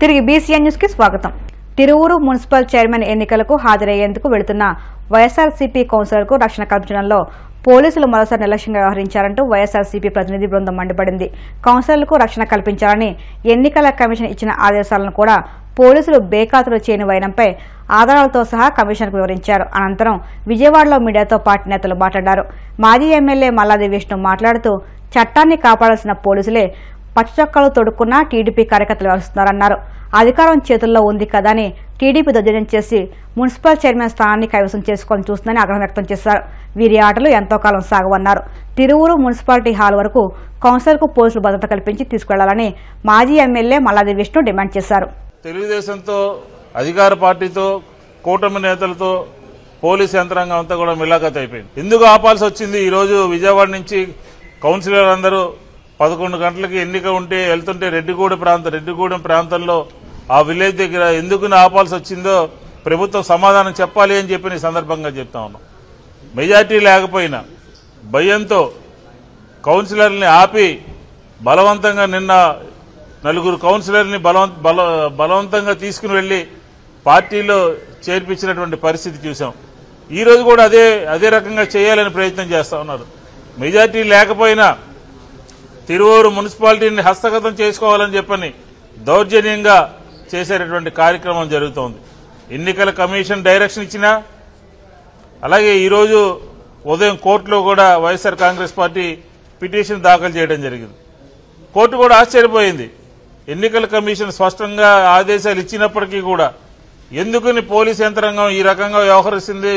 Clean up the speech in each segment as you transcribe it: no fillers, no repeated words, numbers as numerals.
తిరిగి BCN news కి స్వాగతం. తిరువూరు మున్సిపల్ చైర్మన్ ఎన్నికలకు హాజరయ్యేందుకు వెళుతున్న వైఎస్ఆర్సీపీ కౌన్సిలర్కు రక్షణ కల్పించడంలో పోలీసులు మరోసారి నిర్లక్ష్యంగా వ్యవహరించారంటూ వైఎస్ఆర్సీపీ ప్రతినిధి బృందం మండిపడింది. కౌన్సిలర్లకు రక్షణ కల్పించాలని ఎన్నికల కమిషన్ ఇచ్చిన ఆదేశాలను కూడా పోలీసులు బేఖాతరు చేయని వైనంపై ఆధారాలతో సహా కమిషన్కు వివరించారు. అనంతరం విజయవాడలో మీడియాతో పార్టీ నేతలు మాట్లాడారు. మాజీ ఎమ్మెల్యే మల్లాది విష్ణు మాట్లాడుతూ చట్టాన్ని కాపాడాల్సిన పోలీసులే పచ్చచొక్కాలు తొడుక్కున్న టీడీపీ కార్యకర్తలు వ్యవహరిస్తున్నారన్నారు. అధికారం చేతుల్లో ఉంది కదా అని టీడీపీ దౌర్జన్యం చేసి మున్సిపల్ చైర్మన్ స్థానాన్ని కైవసం చేసుకోవాలని చూస్తుందని ఆగ్రహం వ్యక్తం చేశారు. వీరి ఆటలు ఎంతో కాలం సాగవన్నారు. తిరువూరు మున్సిపాలిటీ హాల్ వరకు కౌన్సిలర్కు పోలీసులు భద్రత కల్పించి తీసుకెళ్లాలని మాజీ ఎమ్మెల్యే మల్లాది విష్ణు డిమాండ్ చేశారు. తెలుగుదేశంతో అధికార పార్టీతో కూటమి నేతలతో పోలీసు యంత్రాంగం అంతా కూడా మిలాఖత్ అయిపోయింది. ఎందుకు ఆపాల్సి వచ్చింది? ఈ రోజు విజయవాడ నుంచి కౌన్సిలర్ అందరూ 11 గంటలకి ఎన్నిక ఉంటే వెళ్తుంటే రెడ్డిగూడెం ప్రాంతంలో ఆ విలేజ్ దగ్గర ఎందుకు ఆపాల్సి వచ్చిందో ప్రభుత్వం సమాధానం చెప్పాలి అని చెప్పి సందర్భంగా చెప్తా ఉన్నాం. మెజార్టీ లేకపోయినా భయంతో కౌన్సిలర్ని ఆపి బలవంతంగా నిన్న 4 కౌన్సిలర్ని బలవంతంగా తీసుకుని వెళ్లి పార్టీలో చేర్పించినటువంటి పరిస్థితి చూసాం. ఈ రోజు కూడా అదే రకంగా చేయాలని ప్రయత్నం చేస్తా ఉన్నారు. మెజార్టీ లేకపోయినా తిరువూరు మున్సిపాలిటీని హస్తగతం చేసుకోవాలని చెప్పని దౌర్జన్యంగా చేసేటటువంటి కార్యక్రమం జరుగుతోంది. ఎన్నికల కమిషన్ డైరెక్షన్ ఇచ్చినా, అలాగే ఈరోజు ఉదయం కోర్టులో కూడా వైఎస్ఆర్ కాంగ్రెస్ పార్టీ పిటిషన్ దాఖలు చేయడం జరిగింది. కోర్టు కూడా ఆశ్చర్యపోయింది. ఎన్నికల కమిషన్ స్పష్టంగా ఆదేశాలు ఇచ్చినప్పటికీ కూడా ఎందుకని పోలీస్ యంత్రాంగం ఈ రకంగా వ్యవహరిస్తుంది?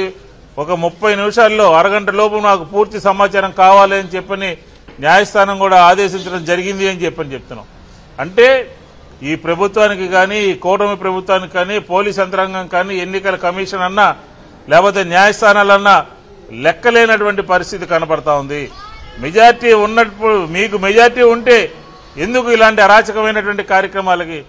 ఒక 30 నిమిషాల్లో అరగంట లోపు నాకు పూర్తి సమాచారం కావాలి అని చెప్పని న్యాయస్థానం కూడా ఆదేశించడం జరిగింది అని చెప్తున్నాం. అంటే ఈ ప్రభుత్వానికి కానీ, ఈ కూటమి ప్రభుత్వానికి కానీ, పోలీస్ యంత్రాంగం కానీ, ఎన్నికల కమిషన్ అన్నా లేకపోతే న్యాయస్థానాలన్నా లెక్కలేనటువంటి పరిస్థితి కనపడతా ఉంది. మెజార్టీ ఉన్నప్పుడు, మీకు మెజార్టీ ఉంటే ఎందుకు ఇలాంటి అరాచకమైనటువంటి కార్యక్రమాలకి,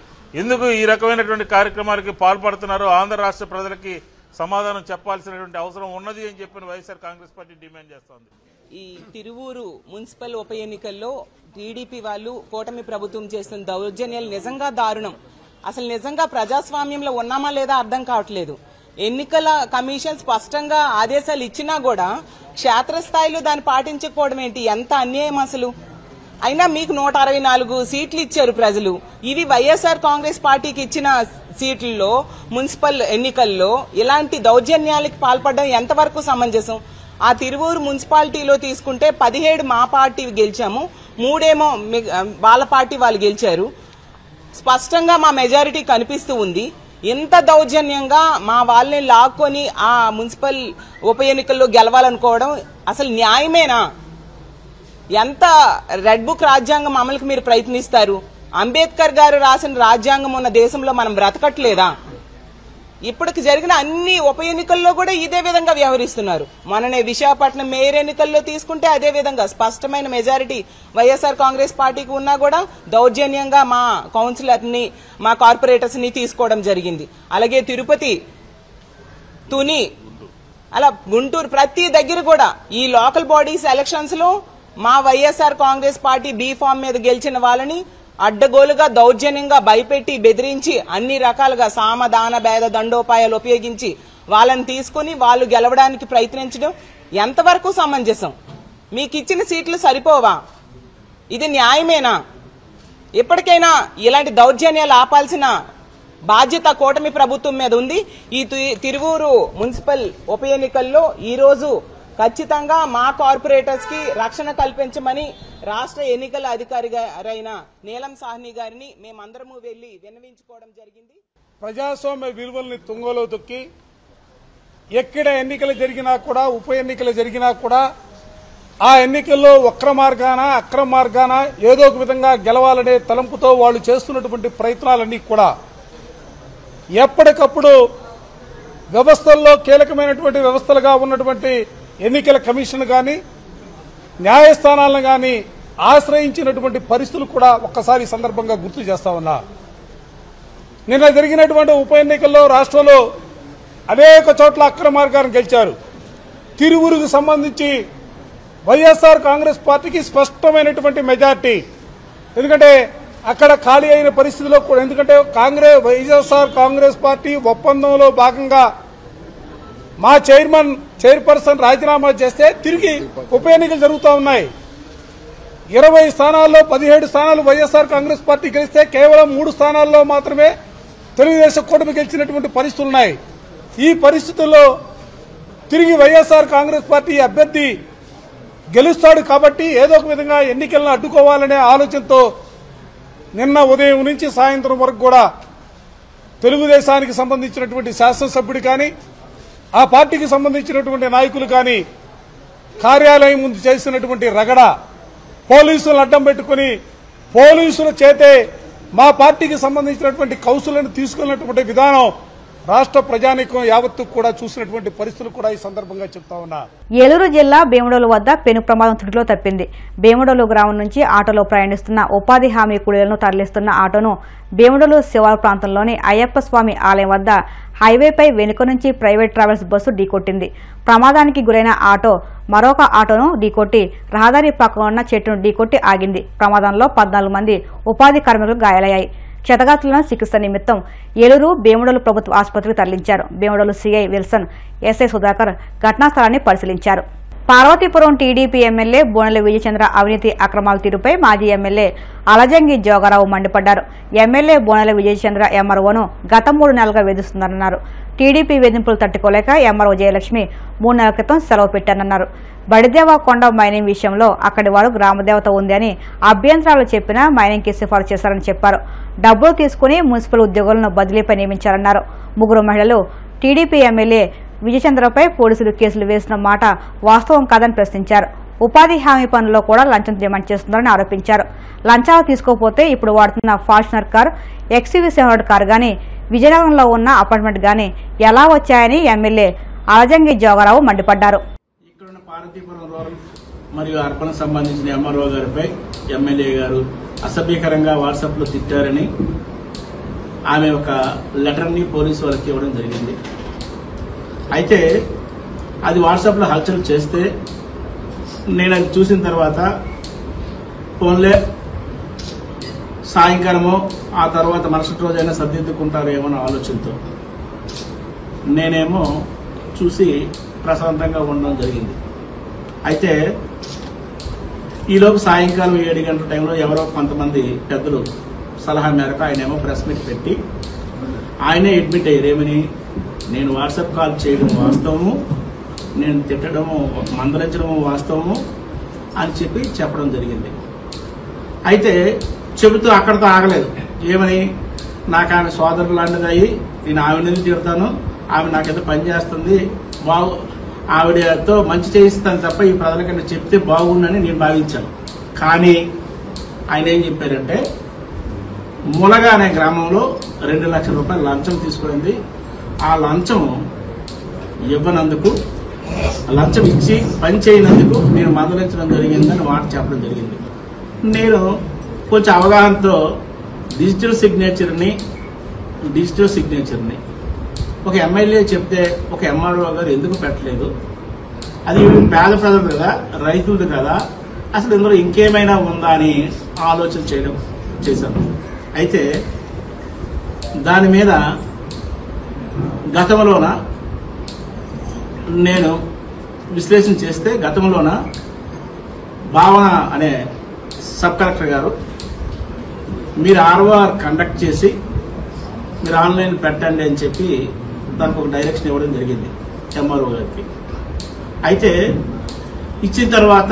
ఎందుకు ఈ రకమైనటువంటి కార్యక్రమాలకి పాల్పడుతున్నారో ఆంధ్ర రాష్ట్ర ప్రజలకి సమాధానం చెప్పాల్సినటువంటి అవసరం ఉన్నది అని చెప్పిన వైఎస్ఆర్ కాంగ్రెస్ పార్టీ డిమాండ్ చేస్తోంది. ఈ తిరువూరు మున్సిపల్ ఉప ఎన్నికల్లో టీడీపీ వాళ్ళు కూటమి ప్రభుత్వం చేస్తున్న దౌర్జన్యాలు నిజంగా దారుణం. అసలు నిజంగా ప్రజాస్వామ్యంలో ఉన్నామా లేదా అర్థం కావట్లేదు. ఎన్నికల కమిషన్ స్పష్టంగా ఆదేశాలు ఇచ్చినా కూడా క్షేత్రస్థాయిలో దాన్ని పాటించకపోవడం ఏంటి? ఎంత అన్యాయం అసలు. అయినా మీకు 164 సీట్లు ఇచ్చారు ప్రజలు. ఇవి వైఎస్ఆర్ కాంగ్రెస్ పార్టీకి ఇచ్చిన సీట్లలో మున్సిపల్ ఎన్నికల్లో ఇలాంటి దౌర్జన్యాలకు పాల్పడడం ఎంతవరకు సమంజసం? ఆ తిరువూరు మున్సిపాలిటీలో తీసుకుంటే 17 మా పార్టీ గెలిచాము, 3 ఏమో వాళ్ళ పార్టీ వాళ్ళు గెలిచారు. స్పష్టంగా మా మెజారిటీ కనిపిస్తూ ఉంది. ఎంత దౌర్జన్యంగా మా వాళ్ళని లాక్కొని ఆ మున్సిపల్ ఉప ఎన్నికల్లో గెలవాలనుకోవడం అసలు న్యాయమేనా? ఎంత రెడ్ బుక్ రాజ్యాంగం అమలుకు మీరు ప్రయత్నిస్తారు? అంబేద్కర్ గారు రాసిన రాజ్యాంగం ఉన్న దేశంలో మనం బ్రతకట్లేదా? ఇప్పటికి జరిగిన అన్ని ఉప ఎన్నికల్లో కూడా ఇదే విధంగా వ్యవహరిస్తున్నారు. మననే విశాఖపట్నం మేయర్ ఎన్నికల్లో తీసుకుంటే అదే విధంగా స్పష్టమైన మెజారిటీ వైఎస్ఆర్ కాంగ్రెస్ పార్టీకి ఉన్నా కూడా దౌర్జన్యంగా మా కౌన్సిలర్ని, మా కార్పొరేటర్స్ ని తీసుకోవడం జరిగింది. అలాగే తిరుపతి, తుని, అలా గుంటూరు ప్రతి దగ్గర కూడా ఈ లోకల్ బాడీస్ ఎలక్షన్స్ లో మా YSR Congress party B form మీద గెలిచిన వాళ్ళని అడ్డగోలుగా దౌర్జన్యంగా భయపెట్టి బెదిరించి అన్ని రకాలుగా సామదాన భేద దండోపాయాలు ఉపయోగించి వాళ్ళని తీసుకుని వాళ్ళు గెలవడానికి ప్రయత్నించడం ఎంతవరకు సమంజసం? మీకు ఇచ్చిన సీట్లు సరిపోవా? ఇది న్యాయమేనా? ఇప్పటికైనా ఇలాంటి దౌర్జన్యాలు ఆపాల్సిన బాధ్యత కూటమి ప్రభుత్వం మీద ఉంది. ఈ తిరువూరు మున్సిపల్ ఉప ఎన్నికల్లో ఈ రోజు ఖచ్చితంగా మా కార్పొరేటర్స్ కి రక్షణ కల్పించమని రాష్ట్ర ఎన్నికల అధికారి అయిన నీలం సాహ్ని గారిని మేమందరము వెళ్లి విన్నవించుకోవడం జరిగింది. ప్రజాస్వామ్య విలువల్ని తుంగలో తొక్కి ఎక్కడ ఎన్నికలు జరిగినా కూడా, ఉప ఎన్నికలు జరిగినా కూడా ఆ ఎన్నికల్లో అక్రమ మార్గాన ఏదో ఒక విధంగా గెలవాలనే తలంపుతో వాళ్ళు చేస్తున్నటువంటి ప్రయత్నాలన్నీ కూడా ఎప్పటికప్పుడు వ్యవస్థల్లో కీలకమైనటువంటి వ్యవస్థలుగా ఉన్నటువంటి ఎన్నికల కమిషన్ కానీ, న్యాయస్థానాలను కానీ ఆశ్రయించినటువంటి పరిస్థితులు కూడా ఒక్కసారి సందర్భంగా గుర్తు చేస్తా ఉన్నా. నిన్న జరిగినటువంటి ఉప ఎన్నికల్లో రాష్ట్రంలో అనేక చోట్ల అక్రమ మార్గాన్ని గెలిచారు. తిరువూరుకు సంబంధించి వైఎస్ఆర్ కాంగ్రెస్ పార్టీకి స్పష్టమైనటువంటి మెజార్టీ. ఎందుకంటే అక్కడ ఖాళీ అయిన పరిస్థితిలో కూడా, ఎందుకంటే వైఎస్ఆర్ కాంగ్రెస్ పార్టీ ఒప్పందంలో భాగంగా మా చైర్పర్సన్ రాజీనామా చేస్తే తిరిగి ఉప ఎన్నికలు జరుగుతూ ఉన్నాయి. 20 స్థానాల్లో 17 స్థానాలు వైఎస్ఆర్ కాంగ్రెస్ పార్టీ గెలిస్తే కేవలం 3 స్థానాల్లో మాత్రమే తెలుగుదేశం కూటమి గెలిచినటువంటి పరిస్థితులున్నాయి. ఈ పరిస్థితుల్లో తిరిగి వైఎస్ఆర్ కాంగ్రెస్ పార్టీ అభ్యర్థి గెలుస్తాడు కాబట్టి ఏదో ఒక విధంగా ఎన్నికలను అడ్డుకోవాలనే ఆలోచనతో నిన్న ఉదయం నుంచి సాయంత్రం వరకు కూడా తెలుగుదేశానికి సంబంధించినటువంటి శాసనసభ్యుడు కానీ ఆ పార్టీకి సంబంధించినటువంటి నాయకులు కానీ కార్యాలయం ముందు చేసినటువంటి రగడ, పోలీసులను అడ్డం పెట్టుకుని పోలీసుల చేతే మా పార్టీకి సంబంధించినటువంటి కౌన్సిల్ను తీసుకున్నటువంటి విధానం రాష్ట్ర ప్రజానీకం యావత్తు కూడా చూసినటువంటి పరిస్థితులు కూడా ఈ సందర్భంగా చెప్తా ఉన్నా. ఏలూరు జిల్లా భీమడోలు వద్ద పెను ప్రమాదం తుడిలో తప్పింది. భీమడోలు గ్రామం నుంచి ఆటోలో ప్రయాణిస్తున్న ఉపాధి హామీ కూలీలను తరలిస్తున్న ఆటోను భీమడోలు శివారు ప్రాంతంలోని అయ్యప్ప స్వామి ఆలయం వద్ద హైవేపై వెనుక నుంచి ప్రైవేట్ ట్రావెల్స్ బస్సు ఢీకొట్టింది. ప్రమాదానికి గురైన ఆటో మరొక ఆటోను ఢీకొట్టి రహదారి పక్కన ఉన్న చెట్టును ఢీకొట్టి ఆగింది. ప్రమాదంలో 14 మంది ఉపాధి కార్మికులు గాయాలయ్యాయి. క్షతగాత్రులను చికిత్స నిమిత్తం ఏలూరు భీమడోలు ప్రభుత్వ ఆసుపత్రికి తరలించారు. Bhimadolu CI Wilson, SI Sudhakar ఘటనా స్థలాన్ని పరిశీలించారు. పార్వతీపురం టీడీపీ ఎమ్మెల్యే బోనెల విజయచంద్ర అవినీతి అక్రమాల తీరుపై మాజీ ఎమ్మెల్యే అలజంగి జోగారావు మండిపడ్డారు. ఎమ్మెల్యే బోనెల విజయచంద్ర ఎంఆర్ఓను గత 3 నెలలుగా వేధిస్తున్నారన్నారు. టీడీపీ వేధింపులు తట్టుకోలేక ఎంఆర్ఓ జయలక్ష్మి 3 నెలల క్రితం సెలవు పెట్టారన్నారు. బడిదేవ కొండ మైనింగ్ విషయంలో అక్కడి వారు గ్రామదేవత ఉంది అని అభ్యంతరాలు చెప్పినా మైనింగ్కి సిఫారసు చేశారని చెప్పారు. డబ్బులు తీసుకుని మున్సిపల్ ఉద్యోగులను బదిలీపై నియమించారన్నారు. 3 మహిళలు టీడీపీ ఎమ్మెల్యే విజయచంద్రపై పోలీసులు కేసులు వేసిన మాట వాస్తవం కాదని ప్రశ్నించారు. ఉపాధి హామీ పనుల్లో కూడా లంచం డిమాండ్ చేస్తున్నారని ఆరోపించారు. లంచాలు తీసుకోకపోతే ఇప్పుడు వాడుతున్న ఫార్చునర్ కార్, XUV 700 కార్ గానీ విజయనగరంలో ఉన్న అపార్ట్మెంట్ గానీ ఎలా వచ్చాయని ఎమ్మెల్యే అలజంగి జోగారావు మండిపడ్డారు. ఇక్కడున్న పార్వతీపురం రూరల్ మరియు అర్బన్ సంబంధించిన ఎంఆర్ఓ గారిపై ఎమ్మెల్యే గారు అసభ్యకరంగా వాట్సాప్లో తిట్టారని ఆమె ఒక లెటర్ని పోలీసు వాళ్ళకి ఇవ్వడం జరిగింది. అయితే అది వాట్సాప్లో హల్చల్ చేస్తే నేను అది చూసిన తర్వాత ఫోన్లే సాయంకాలమో ఆ తర్వాత మరుసటి రోజైనా సర్దిద్దుకుంటారేమో అనే ఆలోచనతో నేనేమో చూసి ప్రశాంతంగా ఉండడం జరిగింది. అయితే ఈలోపు సాయంకాలం 7 గంటల టైంలో ఎవరో కొంతమంది పెద్దలు సలహా మేరకు ఆయనేమో ప్రెస్ మీట్ పెట్టి ఆయనే అడ్మిట్ అయ్యారు. ఏమని, నేను వాట్సాప్ కాల్ చేయడం వాస్తవము, నేను తిట్టడము మందలించడము వాస్తవము అని చెప్పడం జరిగింది. అయితే చెబుతూ అక్కడితో ఆగలేదు. ఏమని, నాకు ఆమె సోదరు లాంటిది అయ్యి నేను ఆవిడని తిడతాను, ఆమె నాకేదో పని చేస్తుంది, ఆవిడతో మంచి చేయిస్తాను తప్ప ఈ ప్రజలకన్నా చెప్తే బాగుండని నేను భావించాను. కానీ ఆయన ఏం చెప్పారంటే, ములగా అనే గ్రామంలో 2 లక్షల రూపాయలు లంచం తీసుకుపోయింది. ఆ లంచం ఇవ్వనందుకు, లంచం ఇచ్చి పని చేయనందుకు నేను మందలించడం జరిగిందని మాట చెప్పడం జరిగింది. నేను కొంచెం అవగాహనతో డిజిటల్ సిగ్నేచర్ని ఒక ఎమ్మెల్యే చెప్తే ఒక ఎంఆర్ఓ గారు ఎందుకు పెట్టలేదు? అది పేద ప్రజలు కదా, రైతులది కదా, అసలు ఇందులో ఇంకేమైనా ఉందా అని ఆలోచన చేశాను. అయితే దాని మీద గతంలోన నేను విశ్లేషణ చేస్తే గతంలోన భావన అనే సబ్ కలెక్టర్ గారు మీరు ROR కండక్ట్ చేసి మీరు ఆన్లైన్ పెట్టండి అని చెప్పి దానికి ఒక డైరెక్షన్ ఇవ్వడం జరిగింది ఎంఆర్ఓ గారికి. అయితే ఇచ్చిన తర్వాత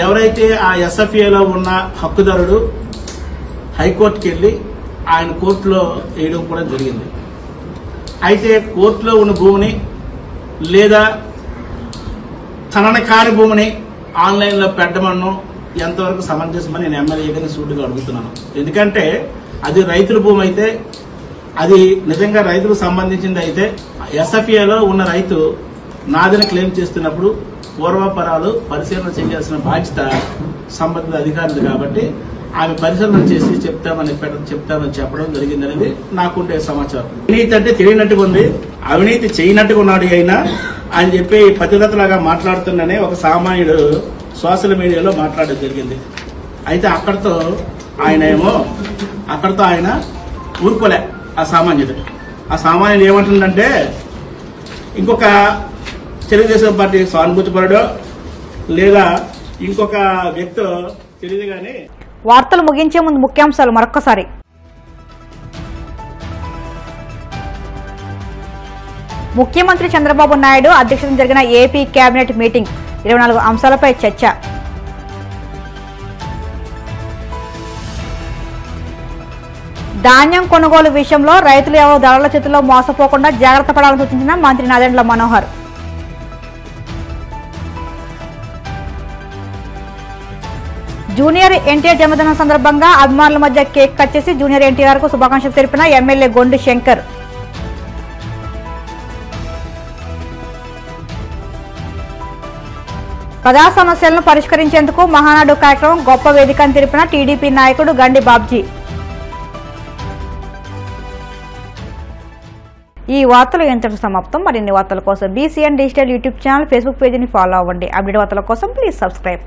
ఎవరైతే ఆ SFAలో ఉన్న హక్కుదారుడు హైకోర్టుకి వెళ్ళి ఆయన కోర్టులో వేయడం కూడా జరిగింది. అయితే కోర్టులో ఉన్న భూమిని లేదా తనని కాని భూమిని ఆన్లైన్లో పెట్టమనో ఎంతవరకు సమంజసమని నేను ఎమ్మెల్యే గారిని సూటిగా అడుగుతున్నాను. ఎందుకంటే అది రైతుల భూమి అయితే, అది నిజంగా రైతులకు సంబంధించింది అయితే SFAలో ఉన్న రైతు నాదని క్లెయిమ్ చేస్తున్నప్పుడు పూర్వపరాలు పరిశీలన చేయాల్సిన బాధ్యత సంబంధిత అధికారులు కాబట్టి ఆమె పరిశీలన చేసి చెప్తామని చెప్పడం జరిగిందనేది నాకుండే సమాచారం. అవినీతి అంటే తెలియనట్టుగా ఉంది, అవినీతి చేయనట్టుగా ఉన్నాడు అయినా అని చెప్పి పతివ్రతలాగా మాట్లాడుతున్నానే ఒక సామాన్యుడు సోషల్ మీడియాలో మాట్లాడడం జరిగింది. అయితే అక్కడితో ఆయన ఏమో అక్కడితో ఆయన ఊరుకోలే. ఆ సామాన్యుడు ఏమంటుందంటే ఇంకొక తెలుగుదేశం పార్టీ సానుభూతిపరుడో లేదా ఇంకొక వ్యక్తి తెలియదు కానీ. వార్తలు ముగించే ముందు ముఖ్యాంశాలు మరొక్కసారి. ముఖ్యమంత్రి చంద్రబాబు నాయుడు అధ్యక్షతన జరిగిన ఏపీ కేబినెట్ మీటింగ్ 24 అంశాలపై చర్చ. ధాన్యం కొనుగోలు విషయంలో రైతులు ఎవరు దళాల చేతుల్లో మోసపోకుండా జాగ్రత్త పడాలని సూచించిన మంత్రి నాదెండ్ల మనోహర్. జూనియర్ ఎన్టీఆర్ జన్మదినం సందర్భంగా అభిమానుల మధ్య కేక్ కట్ చేసి జూనియర్ ఎన్టీఆర్ కు శుభాకాంక్షలు తెలిపిన ఎమ్మెల్యే గొండు శంకర్. ప్రజా సమస్యలను పరిష్కరించేందుకు మహానాడు కార్యక్రమం గొప్ప వేదిక అని తెలిపిన టీడీపీ నాయకుడు గండి బాబ్జీ. ఈ వార్తలు ఇంతటితో సమాప్తం. మరిన్ని వార్తల కోసం BCN digital YouTube channel, Facebook పేజీని ఫాలో అవ్వండి. అప్డేట్ వార్తల కోసం ప్లీజ్ సబ్స్క్రైబ్.